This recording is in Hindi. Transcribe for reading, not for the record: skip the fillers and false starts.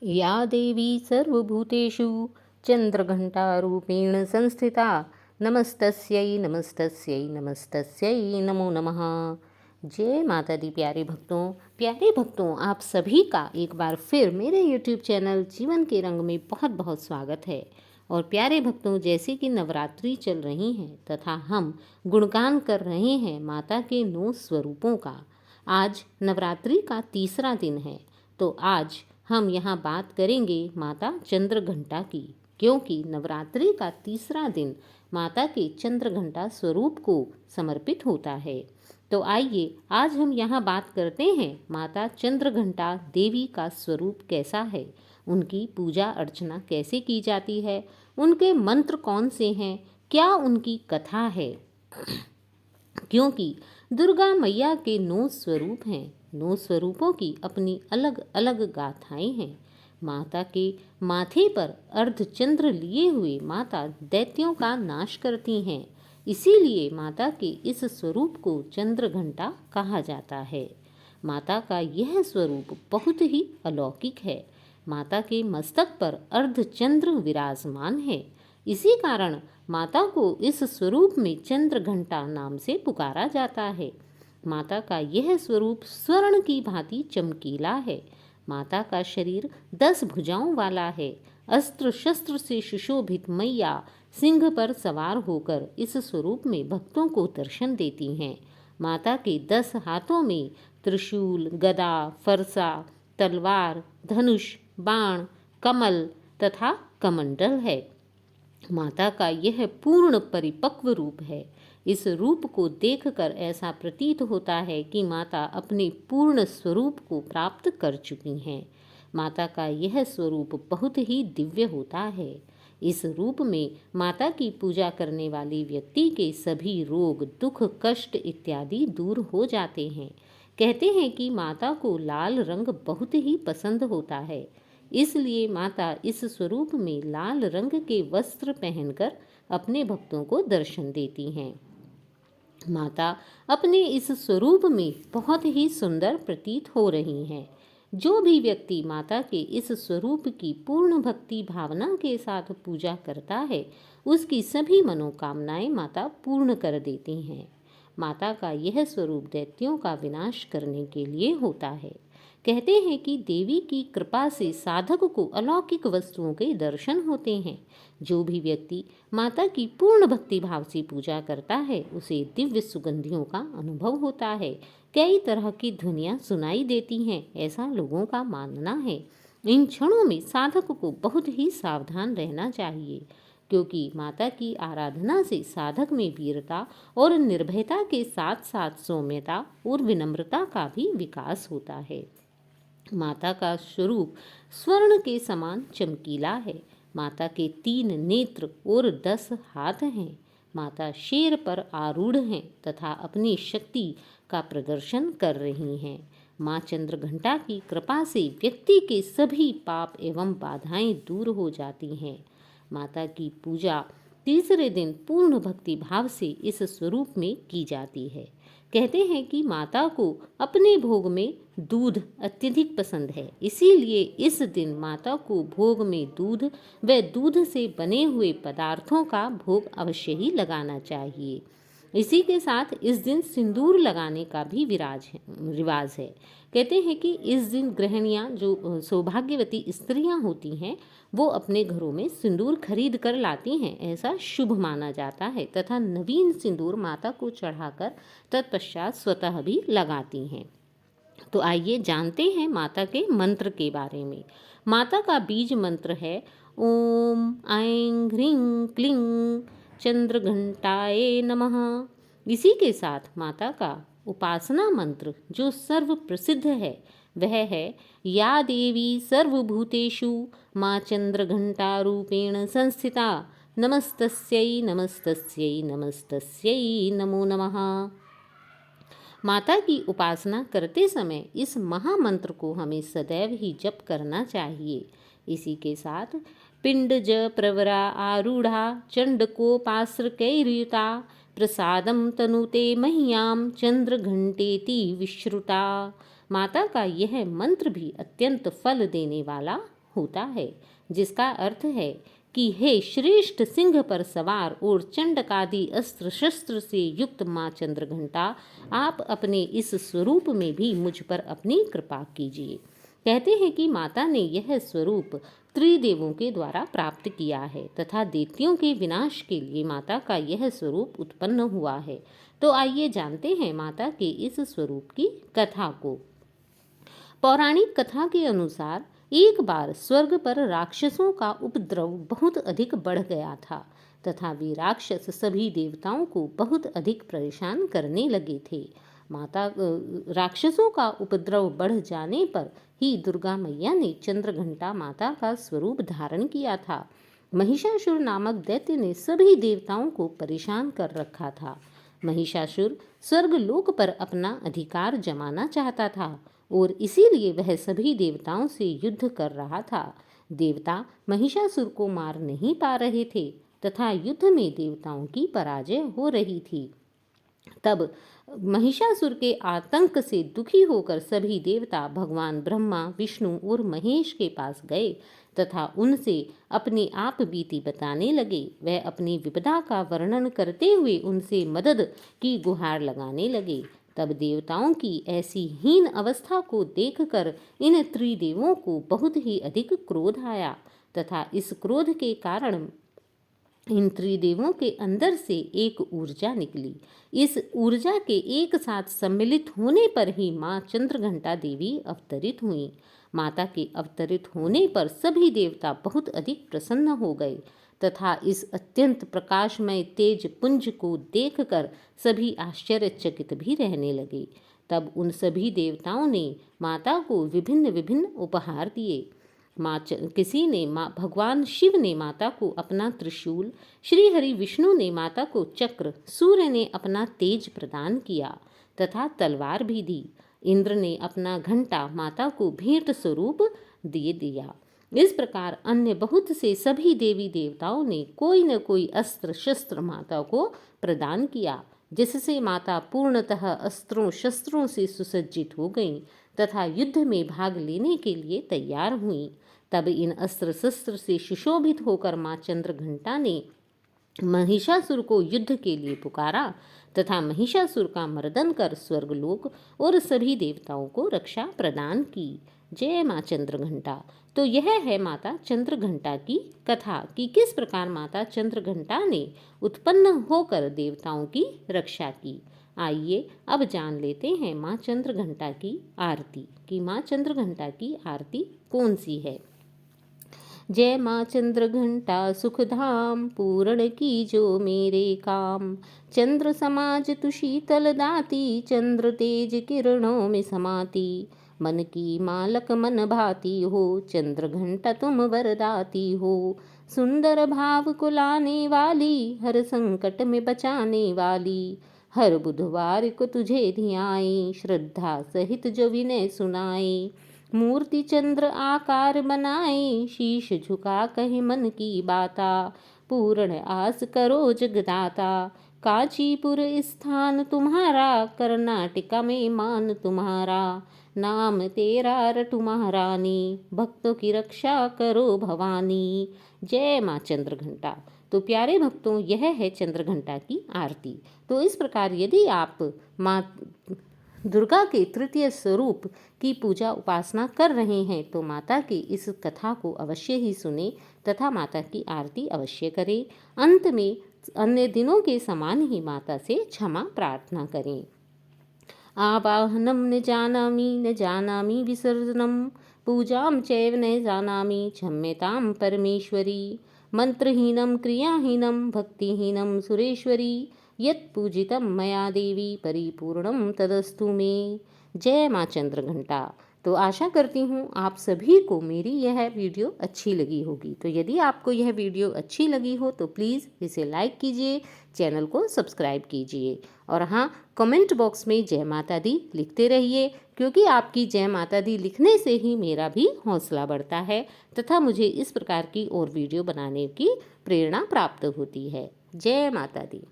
या देवी सर्वभूतेषु चन्द्रघण्टारूपेण संस्थिता नमस्तस्यै नमस्तस्यै नमस्तस्यै नमो नमः। जय माता दी। प्यारे भक्तों, आप सभी का एक बार फिर मेरे YouTube चैनल जीवन के रंग में बहुत बहुत स्वागत है। और प्यारे भक्तों, जैसे कि नवरात्रि चल रही हैं तथा हम गुणगान कर रहे हैं माता के 9 स्वरूपों का। आज नवरात्रि का तीसरा दिन है, तो आज हम यहाँ बात करेंगे माता चंद्रघंटा की, क्योंकि नवरात्रि का तीसरा दिन माता के चंद्रघंटा स्वरूप को समर्पित होता है। तो आइए आज हम यहाँ बात करते हैं माता चंद्रघंटा देवी का स्वरूप कैसा है, उनकी पूजा अर्चना कैसे की जाती है, उनके मंत्र कौन से हैं, क्या उनकी कथा है। क्योंकि दुर्गा मैया के 9 स्वरूप हैं, 9 स्वरूपों की अपनी अलग अलग गाथाएं हैं। माता के माथे पर अर्धचंद्र लिए हुए माता दैत्यों का नाश करती हैं, इसीलिए माता के इस स्वरूप को चंद्रघंटा कहा जाता है। माता का यह स्वरूप बहुत ही अलौकिक है। माता के मस्तक पर अर्धचंद्र विराजमान है, इसी कारण माता को इस स्वरूप में चंद्रघंटा नाम से पुकारा जाता है। माता का यह स्वरूप स्वर्ण की भांति चमकीला है। माता का शरीर 10 भुजाओं वाला है। अस्त्र शस्त्र से सुशोभित मैया सिंह पर सवार होकर इस स्वरूप में भक्तों को दर्शन देती हैं। माता के 10 हाथों में त्रिशूल, गदा, फरसा, तलवार, धनुष, बाण, कमल तथा कमंडल है। माता का यह पूर्ण परिपक्व रूप है। इस रूप को देखकर ऐसा प्रतीत होता है कि माता अपने पूर्ण स्वरूप को प्राप्त कर चुकी हैं। माता का यह स्वरूप बहुत ही दिव्य होता है। इस रूप में माता की पूजा करने वाले व्यक्ति के सभी रोग, दुख, कष्ट इत्यादि दूर हो जाते हैं। कहते हैं कि माता को लाल रंग बहुत ही पसंद होता है, इसलिए माता इस स्वरूप में लाल रंग के वस्त्र पहनकर अपने भक्तों को दर्शन देती हैं। माता अपने इस स्वरूप में बहुत ही सुंदर प्रतीत हो रही हैं। जो भी व्यक्ति माता के इस स्वरूप की पूर्ण भक्ति भावना के साथ पूजा करता है, उसकी सभी मनोकामनाएं माता पूर्ण कर देती हैं। माता का यह स्वरूप दैत्यों का विनाश करने के लिए होता है। कहते हैं कि देवी की कृपा से साधक को अलौकिक वस्तुओं के दर्शन होते हैं। जो भी व्यक्ति माता की पूर्ण भक्ति भाव से पूजा करता है, उसे दिव्य सुगंधियों का अनुभव होता है। कई तरह की ध्वनियाँ सुनाई देती हैं, ऐसा लोगों का मानना है। इन क्षणों में साधक को बहुत ही सावधान रहना चाहिए, क्योंकि माता की आराधना से साधक में वीरता और निर्भयता के साथ साथ सौम्यता और विनम्रता का भी विकास होता है। माता का स्वरूप स्वर्ण के समान चमकीला है। माता के 3 नेत्र और 10 हाथ हैं। माता शेर पर आरूढ़ हैं तथा अपनी शक्ति का प्रदर्शन कर रही हैं। माँ चंद्रघंटा की कृपा से व्यक्ति के सभी पाप एवं बाधाएं दूर हो जाती हैं। माता की पूजा तीसरे दिन पूर्ण भक्ति भाव से इस स्वरूप में की जाती है। कहते हैं कि माता को अपने भोग में दूध अत्यधिक पसंद है, इसीलिए इस दिन माता को भोग में दूध व दूध से बने हुए पदार्थों का भोग अवश्य ही लगाना चाहिए। इसी के साथ इस दिन सिंदूर लगाने का भी रिवाज है। कहते हैं कि इस दिन गृहिणियाँ, जो सौभाग्यवती स्त्रियाँ होती हैं, वो अपने घरों में सिंदूर खरीद कर लाती हैं। ऐसा शुभ माना जाता है तथा नवीन सिंदूर माता को चढ़ाकर तत्पश्चात स्वतः भी लगाती हैं। तो आइए जानते हैं माता के मंत्र के बारे में। माता का बीज मंत्र है ओम ऐं ह्रीं क्लीं चंद्रघंटाए नमः। इसी के साथ माता का उपासना मंत्र जो सर्व प्रसिद्ध है, वह है या देवी सर्वभूतेषु माँ चंद्रघंटा रूपेण संस्थिता नमस्तस्यै नमस्तस्यै नमस्तस्यै नमो नमः। माता की उपासना करते समय इस महामंत्र को हमें सदैव ही जप करना चाहिए। इसी के साथ पिंडज प्रवरा आरूढ़ा चंडकोपास्त्रकैर्युता प्रसादम तनुते मह्याम चंद्रघंटेति विश्रुता। माता का यह मंत्र भी अत्यंत फल देने वाला होता है, जिसका अर्थ है कि हे श्रेष्ठ सिंह पर सवार और चंडकादि अस्त्र शस्त्र से युक्त माँ चंद्रघंटा, आप अपने इस स्वरूप में भी मुझ पर अपनी कृपा कीजिए। कहते हैं कि माता ने यह स्वरूप त्रिदेवों के द्वारा प्राप्त किया है तथा दैत्यों के विनाश के लिए माता का यह स्वरूप उत्पन्न हुआ है। तो आइए जानते हैं माता के इस स्वरूप की कथा को। पौराणिक कथा के अनुसार एक बार स्वर्ग पर राक्षसों का उपद्रव बहुत अधिक बढ़ गया था तथा वे राक्षस सभी देवताओं को बहुत अधिक परेशान करने लगे थे। राक्षसों का उपद्रव बढ़ जाने पर ही दुर्गा मैया ने चंद्रघंटा माता का स्वरूप धारण किया था। महिषासुर नामक दैत्य ने सभी देवताओं को परेशान कर रखा था। महिषासुर स्वर्गलोक पर अपना अधिकार जमाना चाहता था और इसीलिए वह सभी देवताओं से युद्ध कर रहा था। देवता महिषासुर को मार नहीं पा रहे थे तथा युद्ध में देवताओं की पराजय हो रही थी। तब महिषासुर के आतंक से दुखी होकर सभी देवता भगवान ब्रह्मा, विष्णु और महेश के पास गए तथा उनसे अपनी आप बीती बताने लगे। वह अपनी विपदा का वर्णन करते हुए उनसे मदद की गुहार लगाने लगे। तब देवताओं की ऐसी हीन अवस्था को देखकर इन त्रिदेवों को बहुत ही अधिक क्रोध आया तथा इस क्रोध के कारण इन त्रिदेवों के अंदर से एक ऊर्जा निकली। इस ऊर्जा के एक साथ सम्मिलित होने पर ही माँ चंद्रघंटा देवी अवतरित हुई। माता के अवतरित होने पर सभी देवता बहुत अधिक प्रसन्न हो गए तथा इस अत्यंत प्रकाशमय तेज पुंज को देखकर सभी आश्चर्यचकित भी रहने लगे। तब उन सभी देवताओं ने माता को विभिन्न विभिन्न उपहार दिए। किसी ने भगवान शिव ने माता को अपना त्रिशूल, श्री हरि विष्णु ने माता को चक्र, सूर्य ने अपना तेज प्रदान किया तथा तलवार भी दी। इंद्र ने अपना घंटा माता को भेंट स्वरूप दे दिया। इस प्रकार अन्य बहुत से सभी देवी देवताओं ने कोई न कोई अस्त्र शस्त्र माता को प्रदान किया, जिससे माता पूर्णतः अस्त्रों शस्त्रों से सुसज्जित हो गईं तथा युद्ध में भाग लेने के लिए तैयार हुईं। तब इन अस्त्र शस्त्र से सुशोभित होकर माँ चंद्रघंटा ने महिषासुर को युद्ध के लिए पुकारा तथा महिषासुर का मर्दन कर स्वर्गलोक और सभी देवताओं को रक्षा प्रदान की। जय माँ चंद्रघंटा। तो यह है माता चंद्रघंटा की कथा कि किस प्रकार माता चंद्रघंटा ने उत्पन्न होकर देवताओं की रक्षा की। आइए अब जान लेते हैं माँ चंद्रघंटा की आरती कि माँ चंद्रघंटा की आरती कौन सी है। जय माँ चंद्रघंटा सुखधाम, पूर्ण की जो मेरे काम। चंद्र समाज तु शीतल दाती, चंद्र तेज किरणों में समाती। मन की मालक मन भाती हो, चंद्रघंटा तुम वरदाती हो। सुंदर भाव को लाने वाली, हर संकट में बचाने वाली। हर बुधवार को तुझे धियाए, श्रद्धा सहित जो विनय सुनाए। मूर्ति चंद्र आकार बनाए, शीश झुका कहे मन की बाता। पूर्ण आस करो जगदाता, कांचीपुर स्थान तुम्हारा। कर्नाटका में मान तुम्हारा, नाम तेरा रटु महारानी। भक्तों की रक्षा करो भवानी। जय माँ चंद्रघंटा। तो प्यारे भक्तों, यह है चंद्रघंटा की आरती। तो इस प्रकार यदि आप माँ दुर्गा के तृतीय स्वरूप की पूजा उपासना कर रहे हैं तो माता की इस कथा को अवश्य ही सुने तथा माता की आरती अवश्य करें। अंत में अन्य दिनों के समान ही माता से क्षमा प्रार्थना करें। आवाहनम न जानामि विसर्जनम, पूजाम चैव न जानामि, क्षम्यतां परमेश्वरी। मंत्रहीनम क्रियाहीनम भक्तिहीनम सुरेश्वरी, यत् पूजितं मया देवी परिपूर्णं तदस्तु मे। जय माँ चंद्रघंटा। तो आशा करती हूँ आप सभी को मेरी यह वीडियो अच्छी लगी होगी। तो यदि आपको यह वीडियो अच्छी लगी हो तो प्लीज़ इसे लाइक कीजिए, चैनल को सब्सक्राइब कीजिए और हाँ, कमेंट बॉक्स में जय माता दी लिखते रहिए, क्योंकि आपकी जय माता दी लिखने से ही मेरा भी हौसला बढ़ता है तथा मुझे इस प्रकार की और वीडियो बनाने की प्रेरणा प्राप्त होती है। जय माता दी।